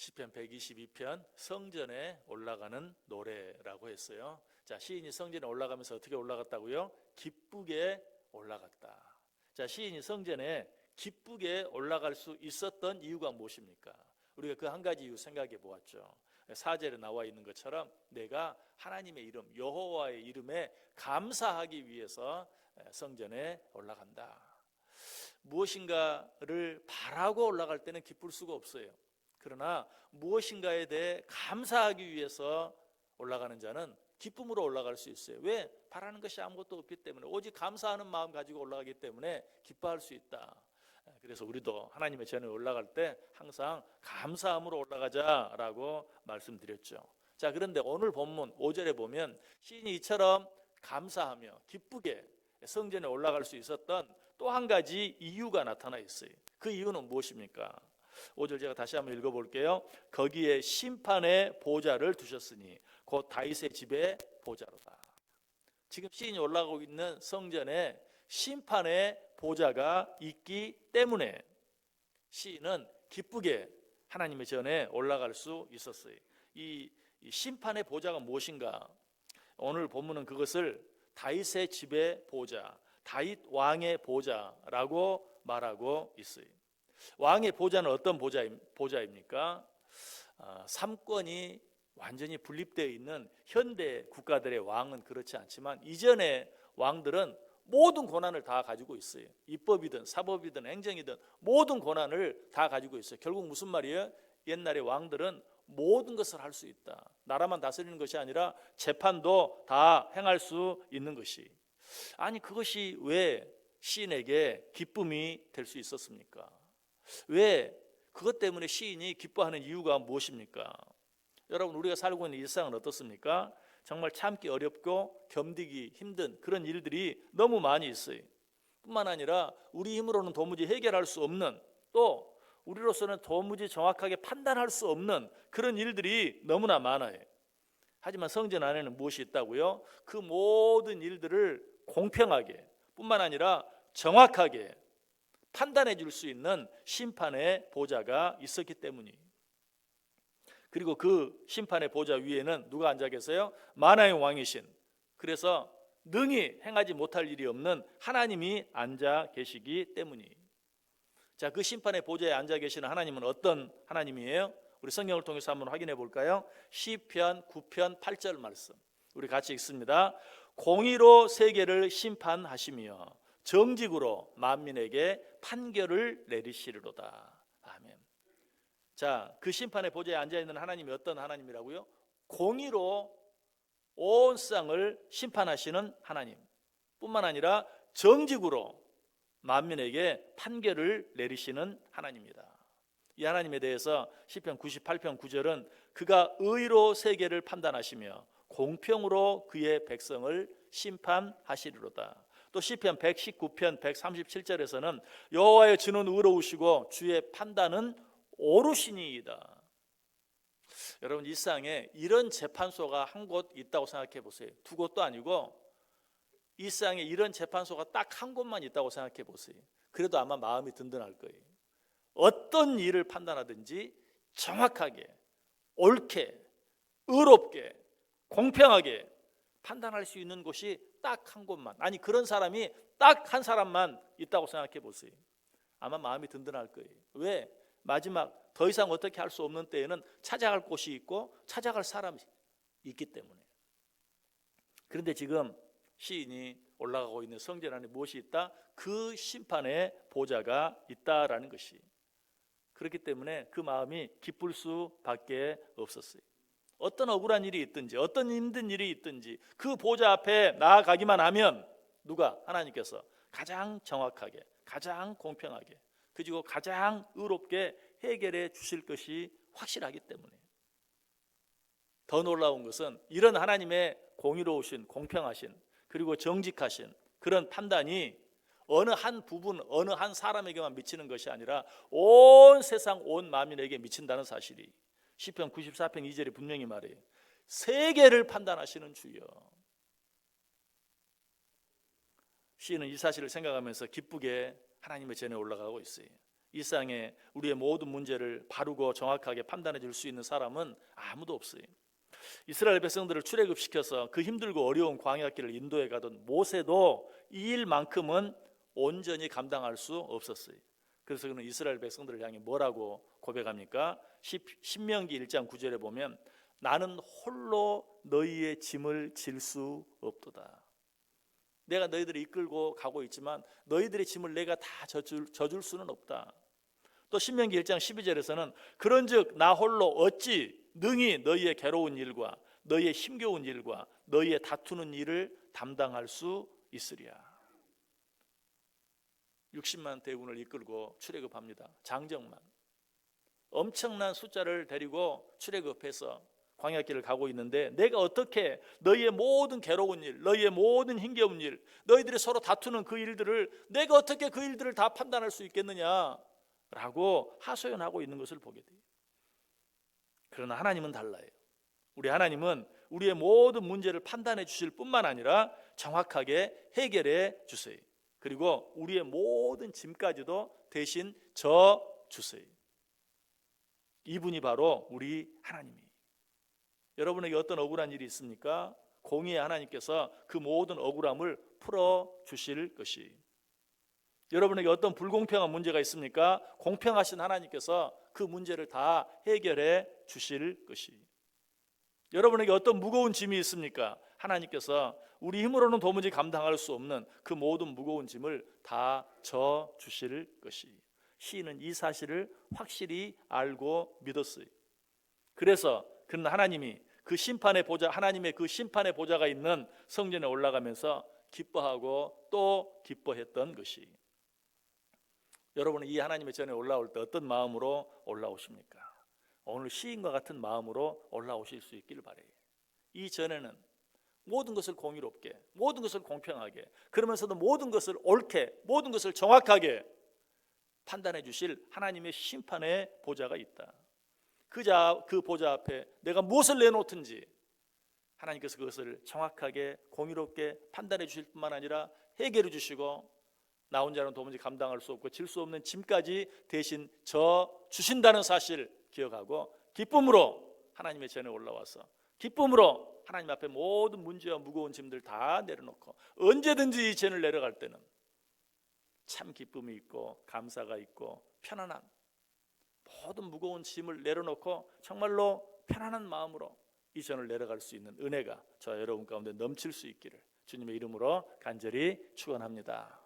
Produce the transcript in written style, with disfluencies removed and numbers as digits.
시편 122편 성전에 올라가는 노래라고 했어요. 자, 시인이 성전에 올라가면서 어떻게 올라갔다고요? 기쁘게 올라갔다. 자, 시인이 성전에 기쁘게 올라갈 수 있었던 이유가 무엇입니까? 우리가 그 한 가지 이유 생각해 보았죠. 4절에 나와 있는 것처럼 내가 하나님의 이름 여호와의 이름에 감사하기 위해서 성전에 올라간다. 무엇인가를 바라고 올라갈 때는 기쁠 수가 없어요. 그러나 무엇인가에 대해 감사하기 위해서 올라가는 자는 기쁨으로 올라갈 수 있어요. 왜? 바라는 것이 아무것도 없기 때문에, 오직 감사하는 마음 가지고 올라가기 때문에 기뻐할 수 있다. 그래서 우리도 하나님의 전에 올라갈 때 항상 감사함으로 올라가자라고 말씀드렸죠. 자, 그런데 오늘 본문 5절에 보면 시인이 이처럼 감사하며 기쁘게 성전에 올라갈 수 있었던 또 한 가지 이유가 나타나 있어요. 그 이유는 무엇입니까? 5절 제가 다시 한번 읽어볼게요. 거기에 심판의 보좌를 두셨으니 곧 다윗의 집의 보좌로다. 지금 시인이 올라가고 있는 성전에 심판의 보좌가 있기 때문에 시인은 기쁘게 하나님의 전에 올라갈 수 있었어요. 이 심판의 보좌가 무엇인가? 오늘 본문은 그것을 다윗의 집의 보좌, 다윗 왕의 보좌라고 말하고 있어요. 왕의 보좌는 어떤 보좌입니까? 삼권이 완전히 분립되어 있는 현대 국가들의 왕은 그렇지 않지만 이전의 왕들은 모든 권한을 다 가지고 있어요. 입법이든 사법이든 행정이든 모든 권한을 다 가지고 있어요. 결국 무슨 말이에요? 옛날의 왕들은 모든 것을 할 수 있다. 나라만 다스리는 것이 아니라 재판도 다 행할 수 있는 것이. 아니, 그것이 왜 시인에게 기쁨이 될 수 있었습니까? 왜 그것 때문에 시인이 기뻐하는 이유가 무엇입니까? 여러분, 우리가 살고 있는 일상은 어떻습니까? 정말 참기 어렵고 견디기 힘든 그런 일들이 너무 많이 있어요. 뿐만 아니라 우리 힘으로는 도무지 해결할 수 없는, 또 우리로서는 도무지 정확하게 판단할 수 없는 그런 일들이 너무나 많아요. 하지만 성전 안에는 무엇이 있다고요? 그 모든 일들을 공평하게 뿐만 아니라 정확하게 판단해 줄 수 있는 심판의 보좌가 있었기 때문이에요. 그리고 그 심판의 보좌 위에는 누가 앉아 계세요? 만왕의 왕이신, 그래서 능히 행하지 못할 일이 없는 하나님이 앉아 계시기 때문이에요. 자, 그 심판의 보좌에 앉아 계시는 하나님은 어떤 하나님이에요? 우리 성경을 통해서 한번 확인해 볼까요? 시편 9편 8절 말씀 우리 같이 읽습니다. 공의로 세계를 심판하시며 정직으로 만민에게 판결을 내리시리로다. 아멘. 자, 그 심판의 보좌에 앉아있는 하나님이 어떤 하나님이라고요? 공의로 온 세상을 심판하시는 하나님 뿐만 아니라 정직으로 만민에게 판결을 내리시는 하나님입니다. 이 하나님에 대해서 시편 98편 9절은 그가 의로 세계를 판단하시며 공평으로 그의 백성을 심판하시리로다. 또 시편 119편 137절에서는 여호와의 주는 의로우시고 주의 판단은 오르시니이다. 여러분, 이 세상에 이런 재판소가 한 곳 있다고 생각해 보세요. 두 곳도 아니고 이 세상에 이런 재판소가 딱 한 곳만 있다고 생각해 보세요. 그래도 아마 마음이 든든할 거예요. 어떤 일을 판단하든지 정확하게, 옳게, 의롭게, 공평하게 판단할 수 있는 곳이 딱 한 곳만, 아니 그런 사람이 딱 한 사람만 있다고 생각해 보세요. 아마 마음이 든든할 거예요. 왜? 마지막 더 이상 어떻게 할 수 없는 때에는 찾아갈 곳이 있고 찾아갈 사람이 있기 때문에. 그런데 지금 시인이 올라가고 있는 성전 안에 무엇이 있다? 그 심판의 보좌가 있다라는 것이. 그렇기 때문에 그 마음이 기쁠 수밖에 없었어요. 어떤 억울한 일이 있든지 어떤 힘든 일이 있든지 그 보좌 앞에 나아가기만 하면 누가? 하나님께서 가장 정확하게, 가장 공평하게, 그리고 가장 의롭게 해결해 주실 것이 확실하기 때문에. 더 놀라운 것은 이런 하나님의 공의로우신, 공평하신, 그리고 정직하신 그런 판단이 어느 한 부분, 어느 한 사람에게만 미치는 것이 아니라 온 세상, 온 만민에게 미친다는 사실이 시편 94편 2절에 분명히 말해요. 세계를 판단하시는 주여. 시인은 이 사실을 생각하면서 기쁘게 하나님의 전에 올라가고 있어요. 이 세상에 우리의 모든 문제를 바르고 정확하게 판단해 줄 수 있는 사람은 아무도 없어요. 이스라엘 백성들을 출애굽시켜서 그 힘들고 어려운 광야길을 인도해 가던 모세도 이 일만큼은 온전히 감당할 수 없었어요. 그래서 그는 이스라엘 백성들을 향해 뭐라고 고백합니까? 신명기 1장 9절에 보면 나는 홀로 너희의 짐을 질 수 없도다. 내가 너희들을 이끌고 가고 있지만 너희들의 짐을 내가 다 져줄 수는 없다. 또 신명기 1장 12절에서는 그런즉 나 홀로 어찌 능히 너희의 괴로운 일과 너희의 힘겨운 일과 너희의 다투는 일을 담당할 수 있으랴. 60만 대군을 이끌고 출애굽합니다. 장정만 엄청난 숫자를 데리고 출애굽해서 광야길을 가고 있는데 내가 어떻게 너희의 모든 괴로운 일, 너희의 모든 힘겨운 일, 너희들이 서로 다투는 그 일들을 내가 어떻게 그 일들을 다 판단할 수 있겠느냐라고 하소연하고 있는 것을 보게 돼요. 그러나 하나님은 달라요. 우리 하나님은 우리의 모든 문제를 판단해 주실 뿐만 아니라 정확하게 해결해 주세요. 그리고 우리의 모든 짐까지도 대신 져 주세요. 이분이 바로 우리 하나님이에요. 여러분에게 어떤 억울한 일이 있습니까? 공의의 하나님께서 그 모든 억울함을 풀어 주실 것이. 여러분에게 어떤 불공평한 문제가 있습니까? 공평하신 하나님께서 그 문제를 다 해결해 주실 것이. 여러분에게 어떤 무거운 짐이 있습니까? 하나님께서 우리 힘으로는 도무지 감당할 수 없는 그 모든 무거운 짐을 다 져 주실 것이. 시인은 이 사실을 확실히 알고 믿었어요. 그래서 그는 하나님이 그 심판의 보좌, 하나님의 그 심판의 보좌가 있는 성전에 올라가면서 기뻐하고 또 기뻐했던 것이. 여러분은 이 하나님의 전에 올라올 때 어떤 마음으로 올라오십니까? 오늘 시인과 같은 마음으로 올라오실 수 있기를 바라요. 이 전에는 모든 것을 공의롭게, 모든 것을 공평하게, 그러면서도 모든 것을 옳게, 모든 것을 정확하게 판단해 주실 하나님의 심판의 보좌가 있다. 그 보좌 앞에 내가 무엇을 내놓든지 하나님께서 그것을 정확하게 공의롭게 판단해 주실 뿐만 아니라 해결해 주시고 나 혼자는 도무지 감당할 수 없고 질 수 없는 짐까지 대신 져 주신다는 사실 기억하고 기쁨으로 하나님의 전에 올라와서 기쁨으로 하나님 앞에 모든 문제와 무거운 짐들 다 내려놓고 언제든지 이 죄를 내려갈 때는 참 기쁨이 있고 감사가 있고 편안한 모든 무거운 짐을 내려놓고 정말로 편안한 마음으로 이 전을 내려갈 수 있는 은혜가 저와 여러분 가운데 넘칠 수 있기를 주님의 이름으로 간절히 축원합니다.